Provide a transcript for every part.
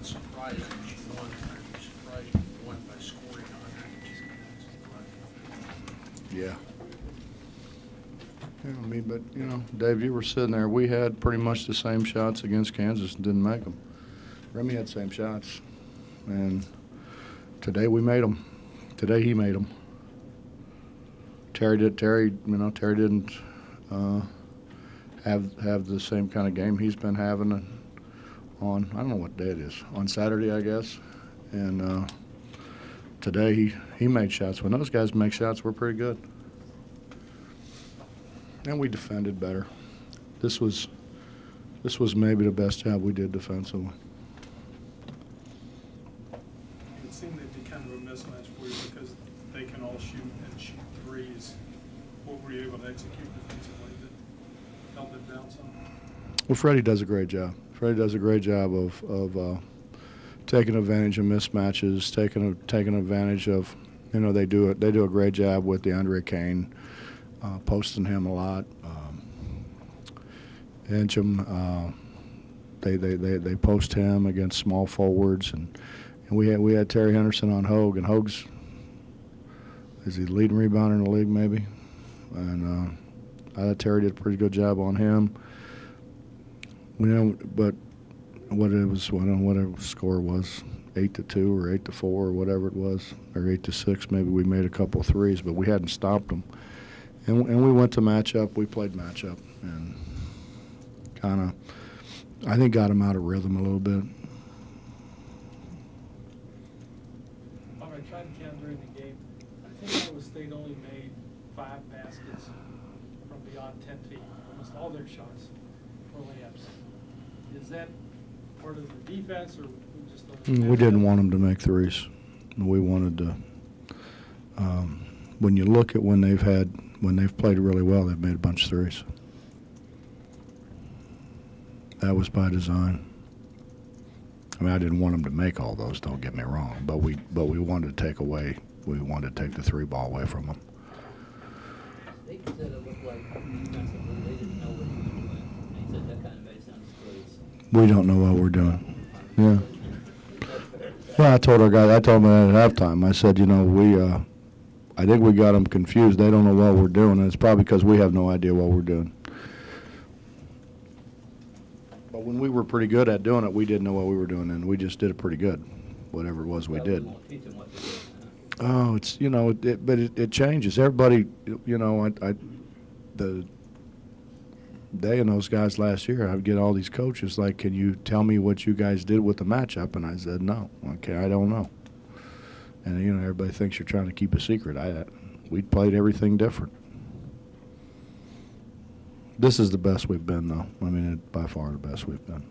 not surprised that you won. I'm surprised you won by scoring 100. Yeah. Yeah, I mean, but, you know, Dave, you were sitting there. We had pretty much the same shots against Kansas and didn't make them. Remy had the same shots. And today we made them. Today he made them. Terry didn't have the same kind of game he's been having on, I don't know what day it is, on Saturday, I guess. And today he made shots. When those guys make shots, we're pretty good. And we defended better. This was maybe the best job we did defensively. It seemed to be kind of a mismatch for you because they can all shoot and shoot threes. What were you able to execute defensively that held it down some? Well, Freddie does a great job. Freddie does a great job of taking advantage of mismatches, taking advantage of, you know, they do a great job with DeAndre Kane. Posting him a lot, Incham, they post him against small forwards, and we had Terry Henderson on Hogue, and Hogue's is he the leading rebounder in the league maybe, and I thought Terry did a pretty good job on him. We know, but whatever the score was, 8-2 or 8-4 or whatever it was, or 8-6, maybe we made a couple of threes, but we hadn't stopped them. And we went to matchup. We played matchup and kind of, I think, got him out of rhythm a little bit. All right, trying to count during the game. I think Iowa State only made 5 baskets from beyond 10 feet. Almost all their shots were layups. Is that part of the defense, or we just don't? We didn't want them to make threes. We wanted to. When you look at when they've played really well, they've made a bunch of threes. That was by design. I mean, I didn't want them to make all those, don't get me wrong, but we wanted to we wanted to take the 3 ball away from them. They said it looked like defensively they didn't know what he was doing. And he said that kind of made sense. We don't know what we're doing. Yeah. Yeah, I told them that at halftime. I said, you know, I think we got them confused. They don't know what we're doing, and it's probably because we have no idea what we're doing. But when we were pretty good at doing it, we didn't know what we were doing, and we just did it pretty good, whatever it was we did. Oh, it's, you know, but it changes. Everybody, you know, they and those guys last year, I would get all these coaches like, can you tell me what you guys did with the matchup? And I said, no. Okay, I don't know. And, you know, everybody thinks you're trying to keep a secret. We played everything different. This is the best we've been, though. I mean, by far the best we've been.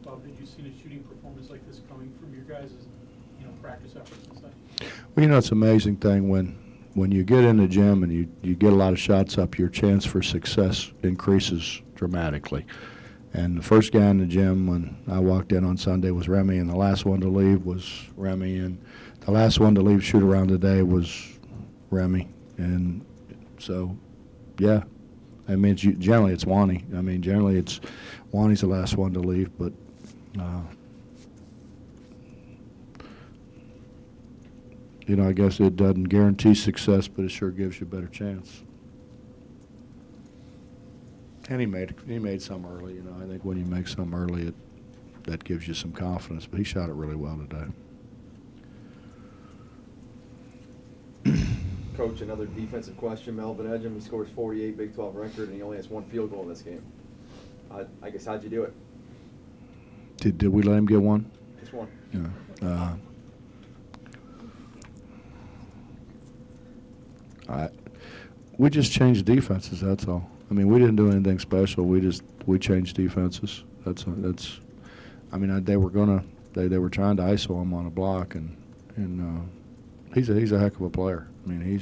Bob, did you see a shooting performance like this coming from your guys' practice efforts and stuff? Well, you know, it's an amazing thing when you get in the gym and you get a lot of shots up, your chance for success increases dramatically. And the first guy in the gym when I walked in on Sunday was Remy, and the last one to leave was Remy, and the last one to leave shoot around today was Remy. And so, yeah, I mean, generally it's Wani. I mean, generally it's Wani's the last one to leave, but you know, I guess it doesn't guarantee success, but it sure gives you a better chance. And he made some early, you know. I think when you make some early, that gives you some confidence. But he shot it really well today. Coach, another defensive question. Melvin Edgem, he scores 48, Big 12 record, and he only has 1 field goal in this game. I guess, how'd you do it? Did we let him get one? Just one. Yeah. We just changed defenses. That's all. I mean, we didn't do anything special. We changed defenses. That's. I mean, they were trying to ISO him on a block, and he's a heck of a player. I mean,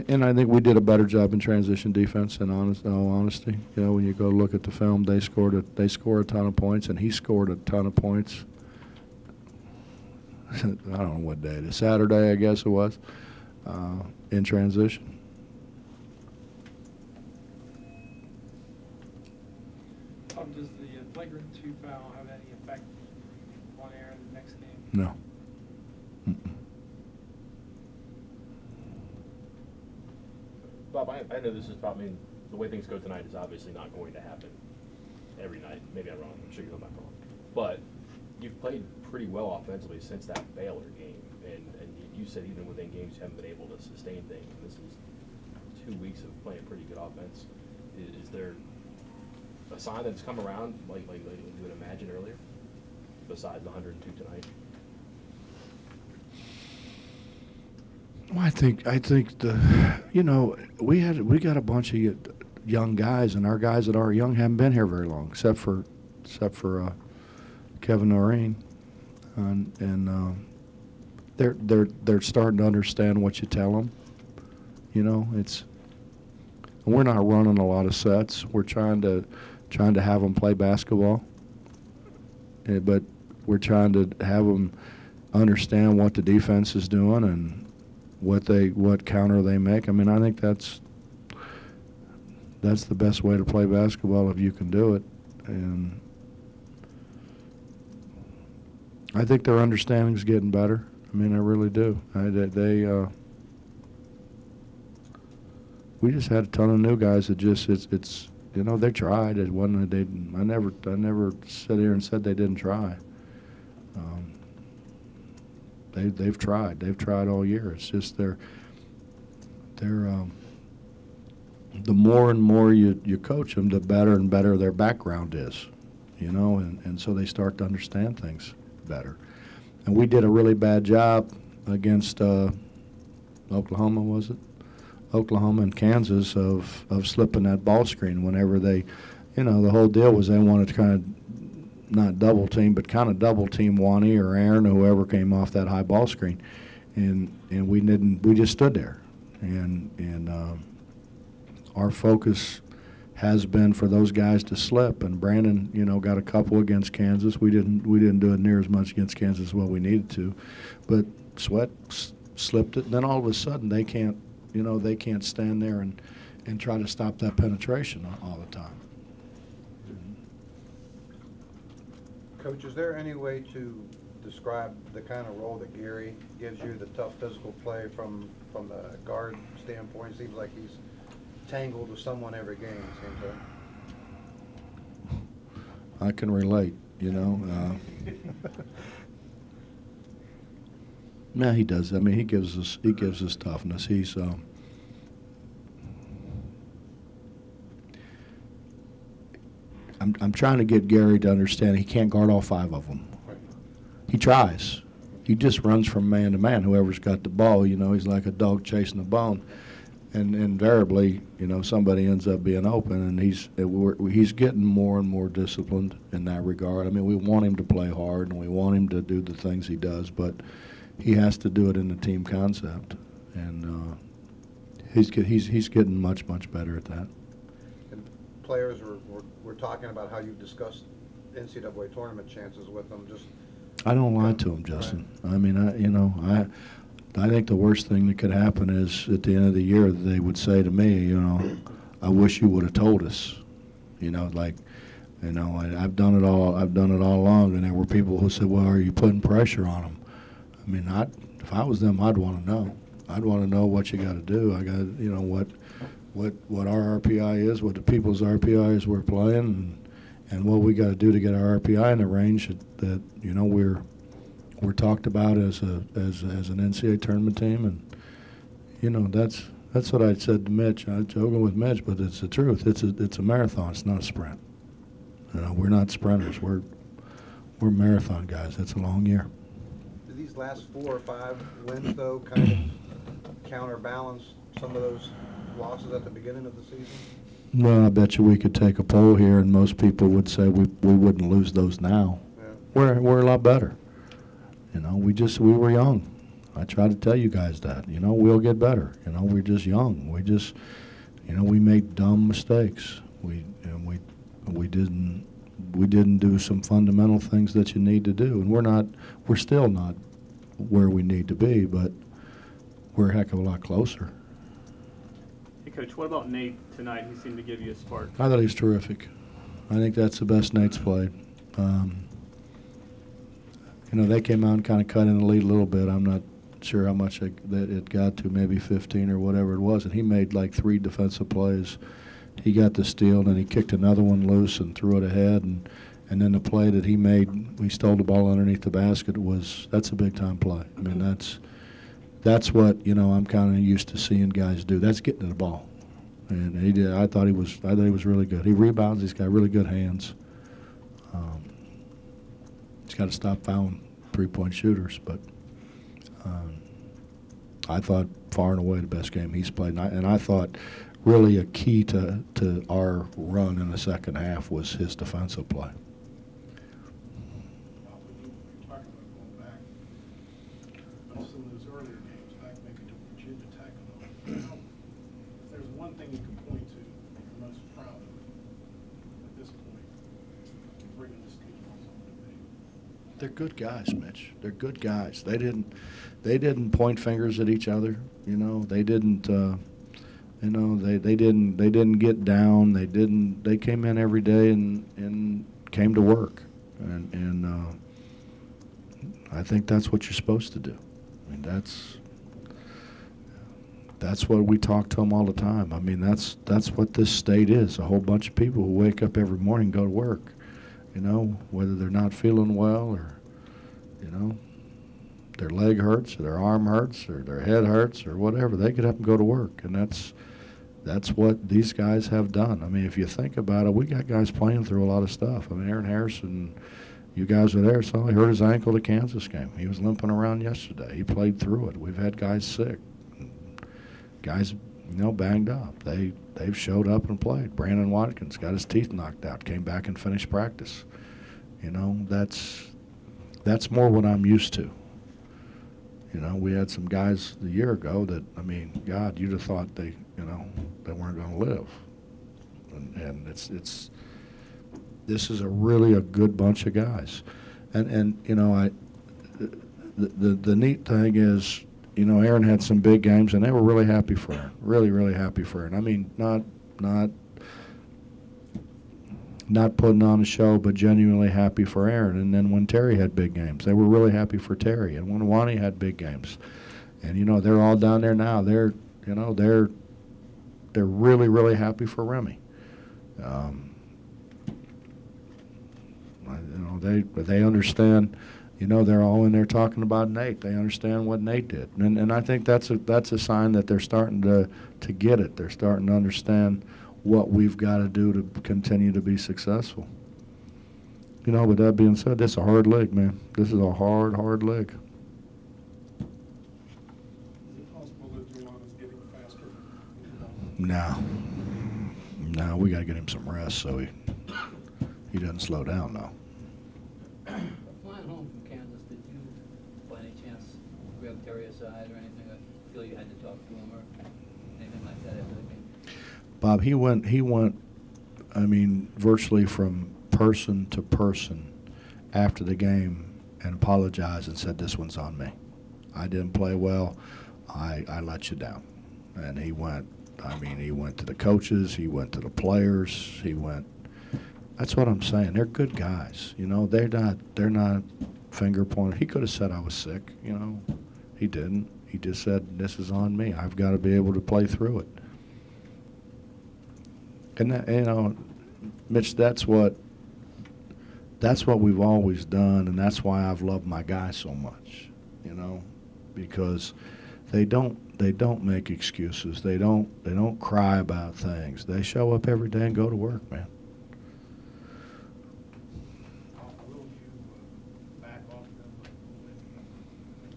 and I think we did a better job in transition defense. In all honesty, you know, when you go look at the film, they scored a ton of points, and he scored a ton of points. I don't know what day it is. Saturday, I guess it was, in transition. Does the flagrant 2 Bob, I know this is probably, the way things go tonight is obviously not going to happen every night. Maybe I'm wrong. I'm sure you know I'm wrong. But you've played pretty well offensively since that Baylor game. And you said even within games you haven't been able to sustain things. This is 2 weeks of playing pretty good offense. Is there a sign that's come around like you would imagine earlier, besides the 102 tonight? Well, I think we got a bunch of young guys, and our guys that are young haven't been here very long, except for Kevin Noreen, and they're starting to understand what you tell them. You know, we're not running a lot of sets. We're trying to have them play basketball, but we're trying to have them understand what the defense is doing and what counter they make. I mean, I think that's the best way to play basketball if you can do it, and I think their understanding's getting better. I mean, I really do. We just had a ton of new guys that just it's you know, they tried. It wasn't that I never sat here and said they didn't try. They've tried. They've tried all year. It's just the more and more you coach them, the better and better their background is, you know, and so they start to understand things better. And we did a really bad job against Oklahoma, was it? Oklahoma and Kansas of slipping that ball screen whenever they, you know, the whole deal was they wanted to kind of not double team, but kind of double team Wani or Aaron or whoever came off that high ball screen, and we didn't. We just stood there, and our focus has been for those guys to slip. And Brandon, you know, got a couple against Kansas. We didn't do it near as much against Kansas as what we needed to, but Sweat slipped it. And then all of a sudden they can't stand there and try to stop that penetration all the time. Coach, is there any way to describe the kind of role that Gary gives you, the tough physical play from the guard standpoint? It seems like he's tangled with someone every game, it seems like. I can relate, you know. No, he does. I mean, he gives us toughness. He's I'm trying to get Gary to understand he can't guard all 5 of them. He tries. He just runs from man to man. Whoever's got the ball, you know, he's like a dog chasing a bone, and invariably, you know, somebody ends up being open. And he's getting more and more disciplined in that regard. I mean, we want him to play hard and we want him to do the things he does, but he has to do it in the team concept, and he's getting much better at that. And players were talking about how you've discussed NCAA tournament chances with them. Just I don't lie to him, Justin. Right. I mean, I think the worst thing that could happen is at the end of the year they would say to me, you know, I wish you would have told us. You know, like, you know, I've done it all along, and there were people who said, well, are you putting pressure on them? I mean, if I was them, I'd want to know. I'd want to know what you got to do. I got, you know, what our RPI is, what the people's RPI is we're playing, and what we got to do to get our RPI in the range that you know we're talked about as an NCAA tournament team, and you know that's what I said to Mitch. I was joking with Mitch, but it's the truth. It's a marathon. It's not a sprint. You know, we're not sprinters. We're marathon guys. It's a long year. Do these last 4 or 5 wins though kind of counterbalance some of those losses at the beginning of the season? Well, I bet you we could take a poll here, and most people would say we wouldn't lose those now. Yeah. We're a lot better. You know, we were young. I try to tell you guys that. You know, we'll get better. You know, we're just young. You know, we made dumb mistakes. We didn't do some fundamental things that you need to do, and we're still not where we need to be, but we're a heck of a lot closer. Hey, Coach, what about Nate tonight? He seemed to give you a spark. I thought he was terrific. I think that's the best Nate's played. You know, they came out and kind of cut in the lead a little bit. I'm sure how much that it got to, maybe 15 or whatever it was, and he made like 3 defensive plays. He got the steal, and then he kicked another one loose and threw it ahead, and then the play that he made, we stole the ball underneath the basket, that's a big-time play. I mean, that's what, you know, I'm kind of used to seeing guys do. That's getting to the ball. And he did. I thought he was really good. He rebounds. He's got really good hands. He's got to stop fouling 3-point shooters. But I thought far and away the best game he's played. And I thought really a key to our run in the second half was his defensive play. You're talking about going back. Some of those earlier games, back maybe to Virginia Tech and all. If there's one thing you can point to that you're most proud of at this point, bringing this team on something to be. They're good guys, Mitch. They're good guys. They didn't point fingers at each other. You know, they didn't. You know, they didn't get down. They came in every day and came to work. And I think that's what you're supposed to do. I mean, that's what we talk to them all the time. I mean, that's what this state is. A whole bunch of people who wake up every morning and go to work. You know, whether they're not feeling well or, you know, their leg hurts or their arm hurts or their head hurts or whatever, they get up and go to work. And that's what these guys have done. I mean, if you think about it, we got guys playing through a lot of stuff. I mean, Aaron Harrison, you guys were there, so he hurt his ankle the Kansas game. He was limping around yesterday. He played through it. We've had guys sick, guys, you know, banged up. They've showed up and played. Brandon Watkins got his teeth knocked out, came back and finished practice. You know, that's more what I'm used to. You know, we had some guys a year ago that, I mean, God, you'd have thought they weren't going to live. And this is really a good bunch of guys. And you know, the neat thing is, you know, Aaron had some big games, and they were really happy for Aaron. Really, really happy for Aaron. I mean, not putting on a show, but genuinely happy for Aaron. And then when Terry had big games, they were really happy for Terry. And when Wani had big games, and you know, they're all down there now. They're really, really happy for Remy. You know, they understand. You know, they're all in there talking about Nate. They understand what Nate did, and I think that's a sign that they're starting to get it. They're starting to understand what we've got to do to continue to be successful. You know, with that being said, this is a hard league, man. This is a hard league. Is it possible that Juwan is getting faster? No, we got to get him some rest so he doesn't slow down now. Flying home from Kansas, did you, by any chance, grab Terry aside or anything? I feel you had to talk to him or anything like that after the game? Bob, he went, I mean, virtually from person to person after the game and apologized and said, this one's on me. I didn't play well. I let you down. And he went, I mean, he went to the coaches. He went to the players. He went. That's what I'm saying. They're good guys. You know, they're not finger pointing. He could have said I was sick. You know, he didn't. He just said, this is on me. I've got to be able to play through it. And that, you know, Mitch, that's what we've always done, and that's why I've loved my guys so much. You know, because they don't make excuses. They don't cry about things. They show up every day and go to work, man. Will you back off them when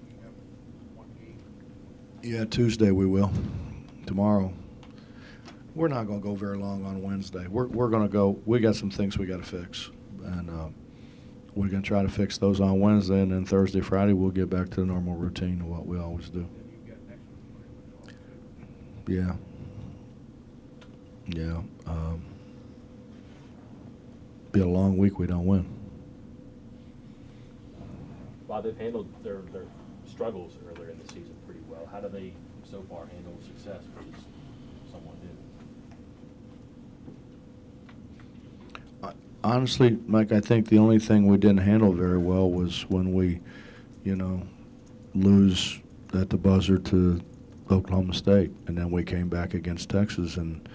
you have one game? Yeah, Tuesday we will. Tomorrow. We're not going to go very long on Wednesday. We're going to go. We got some things we got to fix, and we're going to try to fix those on Wednesday, and then Thursday, Friday, we'll get back to the normal routine of what we always do. Yeah. Yeah. Be a long week. We don't win. Bob, they've handled their struggles earlier in the season pretty well. How do they so far handle success, which is somewhat new? Honestly, Mike, I think the only thing we didn't handle very well was when we, you know, lose at the buzzer to Oklahoma State, and then we came back against Texas, and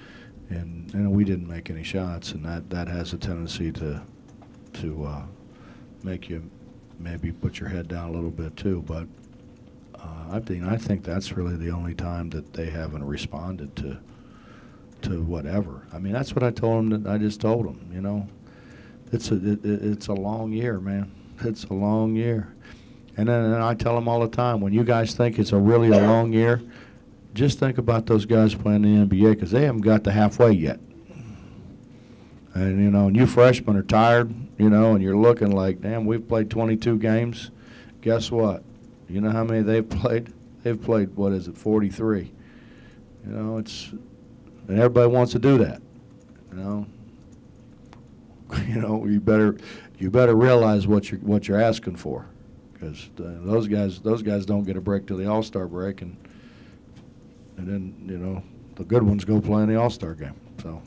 we didn't make any shots, and that has a tendency to make you maybe put your head down a little bit too. But I think that's really the only time that they haven't responded to whatever. I mean, that's what I told them. I just told them, you know, it's a long year, man. It's a long year. And then I tell them all the time, when you guys think it's really a long year, just think about those guys playing in the NBA, because they haven't got to halfway yet. And, you know, and you freshmen are tired, you know, and you're looking like, damn, we've played 22 games. Guess what? You know how many they've played? They've played, what is it, 43. You know, and everybody wants to do that, you know. You know, you better realize what you're asking for, because those guys don't get a break till the All-Star break, and then, you know, the good ones go play in the All-Star game. So